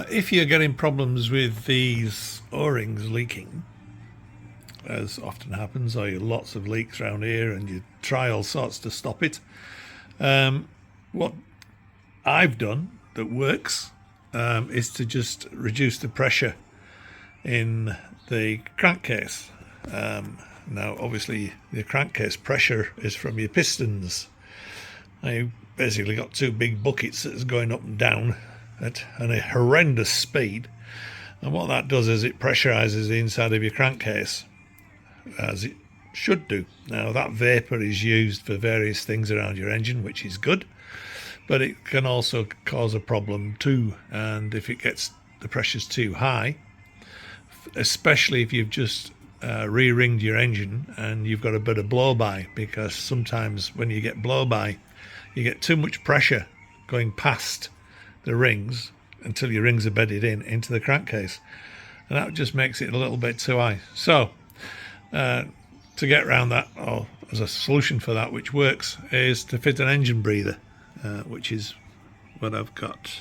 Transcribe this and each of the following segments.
If you're getting problems with these O-rings leaking, as often happens, or lots of leaks around here and you try all sorts to stop it, what I've done that works is to just reduce the pressure in the crankcase. Now obviously the crankcase pressure is from your pistons. I basically got two big buckets that's going up and down at a horrendous speed, and what that does is it pressurizes the inside of your crankcase, as it should do. Now that vapor is used for various things around your engine, which is good, but it can also cause a problem too. And if it gets the pressure's too high, especially if you've just re-ringed your engine and you've got a bit of blow-by, because sometimes when you get blow-by you get too much pressure going past the rings until your rings are bedded into the crankcase, and that just makes it a little bit too high. So to get around that, or as a solution for that, which works, is to fit an engine breather, which is what I've got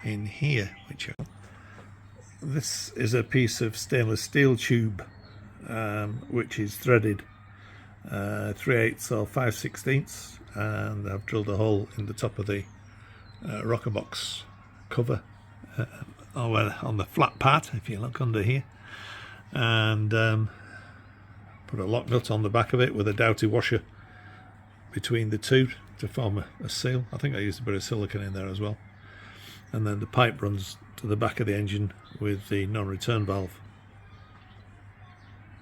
in here. This is a piece of stainless steel tube which is threaded 3/8 or 5/16, and I've drilled a hole in the top of the rocker box cover, on the flat part if you look under here, and put a lock nut on the back of it with a doughty washer between the two to form a seal. I think I used a bit of silicone in there as well, and then the pipe runs to the back of the engine with the non-return valve.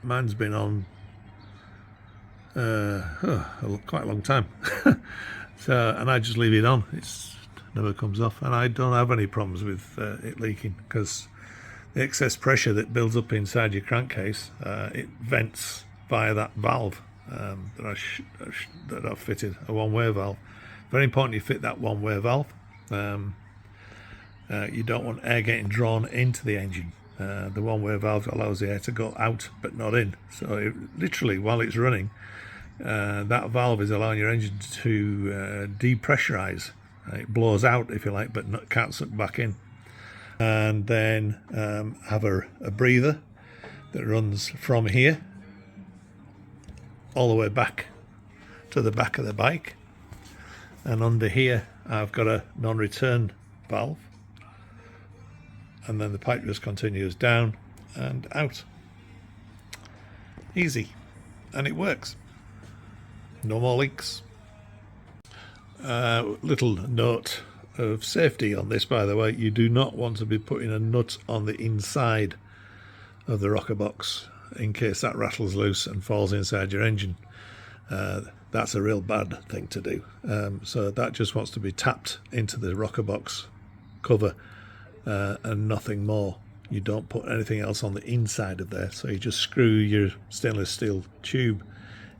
Mine's been on quite a long time. And I just leave it on. It never comes off, and I don't have any problems with it leaking, because the excess pressure that builds up inside your crankcase, it vents via that valve that I've fitted, a one-way valve. Very important you fit that one-way valve. You don't want air getting drawn into the engine. The one-way valve allows the air to go out but not in, so literally while it's running, that valve is allowing your engine to depressurize. It blows out, if you like, but can't suck back in. And then have a breather that runs from here all the way back to the back of the bike, and under here I've got a non-return valve, and then the pipe just continues down and out. Easy, and it works. No more leaks. Little note of safety on this, by the way: you do not want to be putting a nut on the inside of the rocker box in case that rattles loose and falls inside your engine. That's a real bad thing to do. So that just wants to be tapped into the rocker box cover, and nothing more. You don't put anything else on the inside of there, so you just screw your stainless steel tube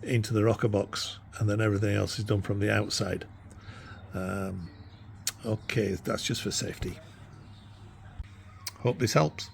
into the rocker box, and then everything else is done from the outside. Okay, that's just for safety. Hope this helps.